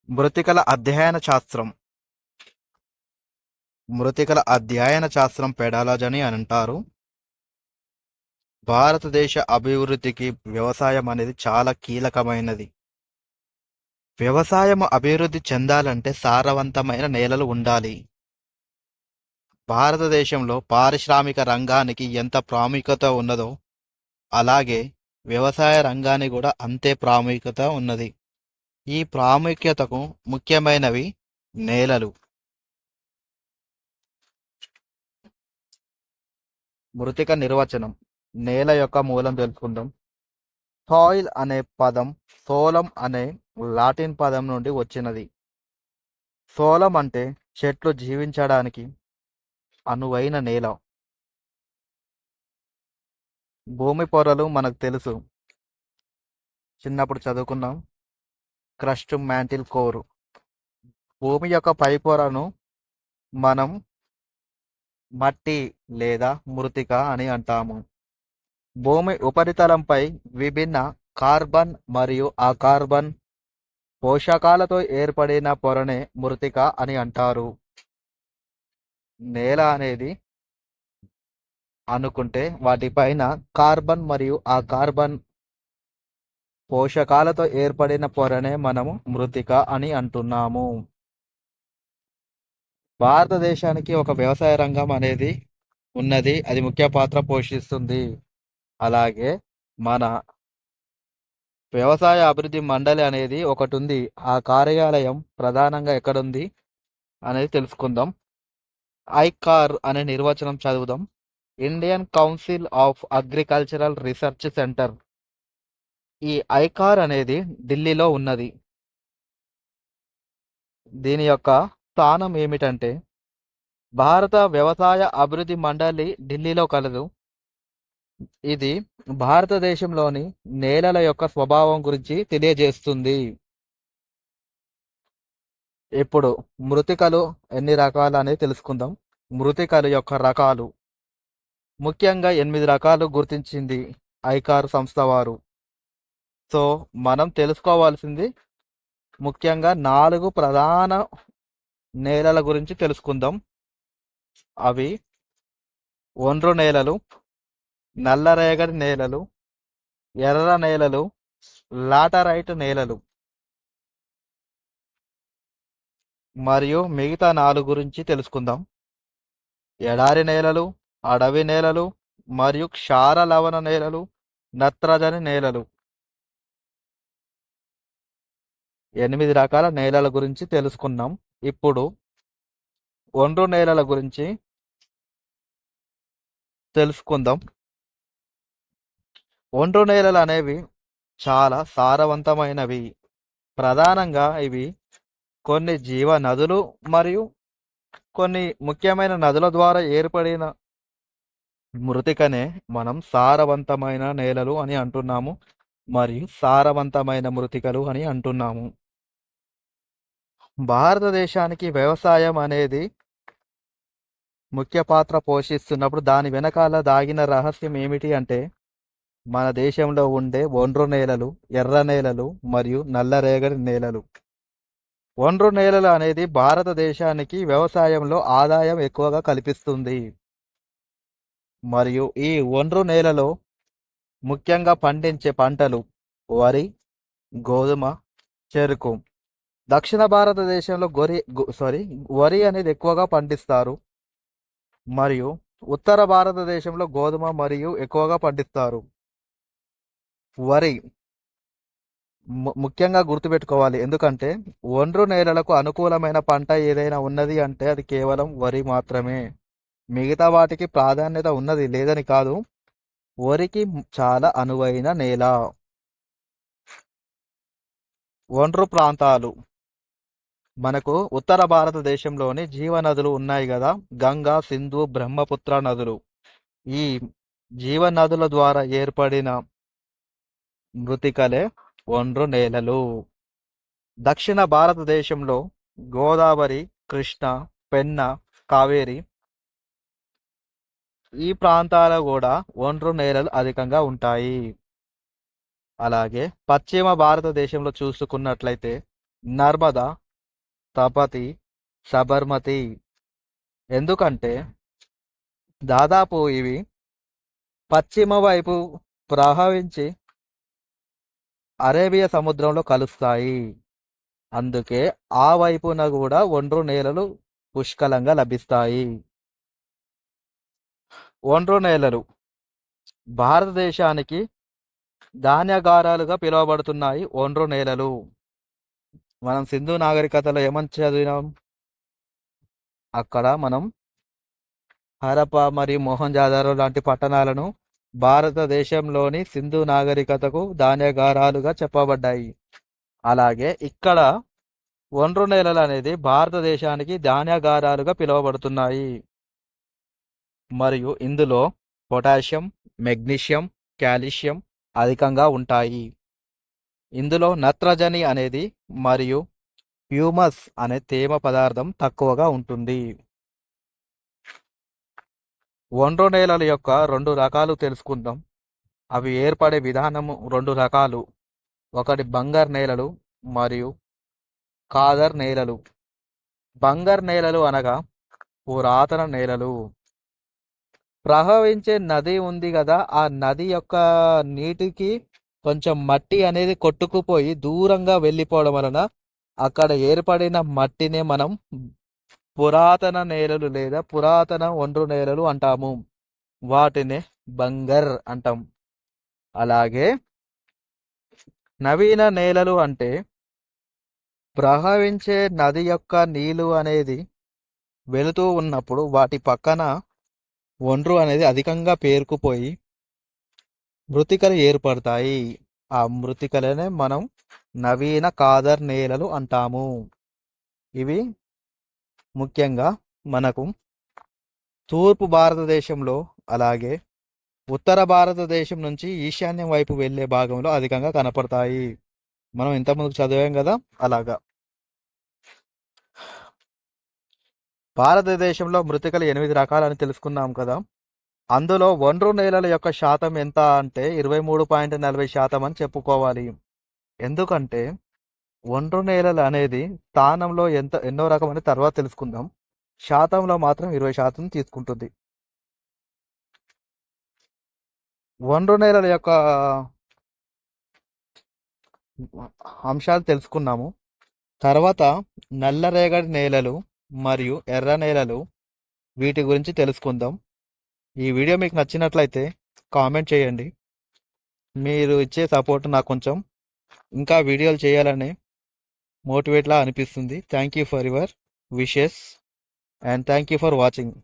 మృత్తికల అధ్యయన శాస్త్రం. మృత్తికల అధ్యయన శాస్త్రం పెడాలజీ అని అంటారు. భారతదేశ అభివృద్ధికి వ్యవసాయం అనేది చాలా కీలకమైనది. వ్యవసాయం అభివృద్ధి చెందాలంటే సారవంతమైన నేలలు ఉండాలి. భారతదేశంలో పారిశ్రామిక రంగానికి ఎంత ప్రాముఖ్యత ఉన్నదో అలాగే వ్యవసాయ రంగానికి కూడా అంతే ప్రాముఖ్యత ఉన్నది. ఈ ప్రాముఖ్యతకు ముఖ్యమైనవి నేలలు. మృతిక నిర్వచనం. నేల యొక్క మూలం తెలుసుకుందాం. సాయిల్ అనే పదం సోలం అనే లాటిన్ పదం నుండి వచ్చినది. సోలం అంటే చెట్లు జీవించడానికి అనువైన నేల. భూమి పొరలు మనకు తెలుసు, చిన్నప్పుడు చదువుకున్నాం. క్రస్ట్, మ్యాంటిల్, కోరు. భూమి యొక్క పై పొరను మనం మట్టి లేదా మృతిక అని అంటాము. భూమి ఉపరితలంపై విభిన్న కార్బన్ మరియు అకార్బన్ పోషకాలతో ఏర్పడిన పొరనే మృతిక అని అంటారు. నేల అనేది అనుకుంటే వాటిపైన కార్బన్ మరియు ఆ కార్బన్ పోషకాలతో ఏర్పడిన పొరనే మనము మృతిక అని అంటున్నాము. భారతదేశానికి ఒక వ్యవసాయ రంగం అనేది ఉన్నది, అది ముఖ్య పాత్ర పోషిస్తుంది. అలాగే మన వ్యవసాయ అభివృద్ధి మండలి అనేది ఒకటి ఉంది. ఆ కార్యాలయం ప్రధానంగా ఎక్కడుంది అనేది తెలుసుకుందాం. ఐకార్ అనే నిర్వచనం చదువుదాం. Indian council of agricultural research centre. ఈ ఐకార్ అనేది ఢిల్లీలో ఉన్నది. దీని యొక్క స్థానం ఏమిటంటే భారత వ్యవసాయ అభివృద్ధి మండలి ఢిల్లీలో కలదు. ఇది భారతదేశంలోని నేలల యొక్క స్వభావం గురించి తెలియజేస్తుంది. ఇప్పుడు మృతికలు ఎన్ని రకాలు అనేది తెలుసుకుందాం. మృతికలు యొక్క రకాలు ముఖ్యంగా 8 రకాలు గుర్తించింది ఐకార్ సంస్థ వారు. సో మనం తెలుసుకోవాల్సింది ముఖ్యంగా 4 ప్రధాన నేలల గురించి తెలుసుకుందాం. అవి ఒండ్రు నేలలు, నల్లరేగడి నేలలు, ఎర్ర నేలలు, లాటరైట్ నేలలు మరియు మిగతా 4 గురించి తెలుసుకుందాం. ఎడారి నేలలు, అడవి నేలలు మరియు క్షార లవణ నేలలు, నత్రజని నేలలు. 8 రకాల నేలల గురించి తెలుసుకున్నాం. ఇప్పుడు ఒండ్రు నేలల గురించి తెలుసుకుందాం. ఒండ్రు నేలలు అనేవి చాలా సారవంతమైనవి. ప్రధానంగా ఇవి కొన్ని జీవ నదులు మరియు కొన్ని ముఖ్యమైన నదుల ద్వారా ఏర్పడిన మృతికనే మనం సారవంతమైన నేలలు అని అంటున్నాము మరియు సారవంతమైన మృతికలు అని అంటున్నాము. భారతదేశానికి వ్యవసాయం అనేది ముఖ్య పాత్ర పోషిస్తున్నప్పుడు దాని వెనకాల దాగిన రహస్యం ఏమిటి అంటే మన దేశంలో ఉండే ఒండ్రు నేలలు, ఎర్ర నేలలు మరియు నల్లరేగడి నేలలు. ఒండ్రు నేలలు అనేది భారతదేశానికి వ్యవసాయంలో ఆదాయం ఎక్కువగా కల్పిస్తుంది. మరియు ఈ ఒండ్రు నేలలో ముఖ్యంగా పండించే పంటలు వరి, గోధుమ, చెరుకు. దక్షిణ భారతదేశంలో వరి అనేది ఎక్కువగా పండిస్తారు మరియు ఉత్తర భారతదేశంలో గోధుమ మరియు ఎక్కువగా పండిస్తారు. వరి ముఖ్యంగా గుర్తుపెట్టుకోవాలి, ఎందుకంటే ఒండ్రు నేలలకు అనుకూలమైన పంట ఏదైనా ఉన్నది అంటే అది కేవలం వరి మాత్రమే. మిగతా వాటికి ప్రాధాన్యత ఉన్నది లేదని కాదు, వరికి చాలా అనువైన నేల. ఒండ్రు ప్రాంతాలు మనకు ఉత్తర భారతదేశంలోని జీవనదులు ఉన్నాయి కదా, గంగా, సింధు, బ్రహ్మపుత్ర నదులు. ఈ జీవనదుల ద్వారా ఏర్పడిన మృతికలే ఒండ్రు నేలలు. దక్షిణ భారతదేశంలో గోదావరి, కృష్ణ, పెన్న, కావేరి ఈ ప్రాంతాలు కూడా ఒండ్రు నేలలు అధికంగా ఉంటాయి. అలాగే పశ్చిమ భారతదేశంలో చూసుకున్నట్లయితే నర్మదా, తపతి, సబర్మతి. ఎందుకంటే దాదాపు ఇవి పశ్చిమ వైపు ప్రవహించి అరేబియా సముద్రంలో కలుస్తాయి. అందుకే ఆ వైపున కూడా ఒండ్రు నేలలు పుష్కలంగా లభిస్తాయి. ఒండ్రు నేలలు భారతదేశానికి ధాన్యాగారాలుగా పిలువబడుతున్నాయి. ఒండ్రు నేలలు మనం సింధు నాగరికతలో ఏమని చదివినాం? అక్కడ మనం హరప్ప మరియు మొహంజదారో లాంటి పట్టణాలను భారతదేశంలోని సింధు నాగరికతకు ధాన్యాగారాలుగా చెప్పబడ్డాయి. అలాగే ఇక్కడ ఒండ్రు నేలలు అనేది భారతదేశానికి ధాన్యాగారాలుగా పిలువబడుతున్నాయి. మరియు ఇందులో పొటాషియం, మెగ్నీషియం, కాల్షియం అధికంగా ఉంటాయి. ఇందులో నత్రజని అనేది మరియు హ్యూమస్ అనే తేమ పదార్థం తక్కువగా ఉంటుంది. ఒండ్రు నేలల యొక్క 2 రకాలు తెలుసుకుందాం. అవి ఏర్పడే విధానము 2 రకాలు. ఒకటి బంగారు నేలలు మరియు కాదర్ నేలలు. బంగారు నేలలు అనగా పురాతన నేలలు. ప్రవహించే నది ఉంది కదా, ఆ నది యొక్క నీటికి కొంచెం మట్టి అనేది కొట్టుకుపోయి దూరంగా వెళ్ళిపోవడం వలన అక్కడ ఏర్పడిన మట్టినే మనం పురాతన నేలలు లేదా పురాతన ఒండ్రు నేలలు అంటాము. వాటినే బంగర్ అంటాం. అలాగే నవీన నేలలు అంటే ప్రవహించే నది యొక్క నీళ్లు అనేది వెళుతూ ఉన్నప్పుడు వాటి పక్కన ఒండ్రు అనేది అధికంగా పేరుకుపోయి మృతికలు ఏర్పడతాయి. ఆ మృతికలనే మనం నవీన కాదర్ నేలలు అంటాము. ఇవి ముఖ్యంగా మనకు తూర్పు భారతదేశంలో అలాగే ఉత్తర భారతదేశం నుంచి ఈశాన్యం వైపు వెళ్ళే భాగంలో అధికంగా కనపడతాయి. మనం ఇంతకుముందు చదివాం కదా, అలాగా. భారతదేశంలో మృతికలు 8 రకాలని తెలుసుకున్నాం కదా. అందులో ఒండ్రు నేలల యొక్క శాతం ఎంత అంటే 23.40% అని చెప్పుకోవాలి. ఎందుకంటే ఒండ్రు నేలలు అనేది స్థానంలో ఎన్నో రకం అని తర్వాత తెలుసుకుందాం. శాతంలో మాత్రం 20% తీసుకుంటుంది. ఒండ్రు నేలల యొక్క అంశాలు తెలుసుకున్నాము. తర్వాత నల్లరేగడి నేలలు మరియు ఎర్ర నేలలు, వీటి గురించి తెలుసుకుందాం. ఈ వీడియో మీకు నచ్చినట్లయితే కామెంట్ చేయండి. మీరు ఇచ్చే సపోర్ట్ నాకు కొంచెం ఇంకా వీడియోలు చేయాలని మోటివేట్లా అనిపిస్తుంది. Thank you for your wishes and thank you for watching.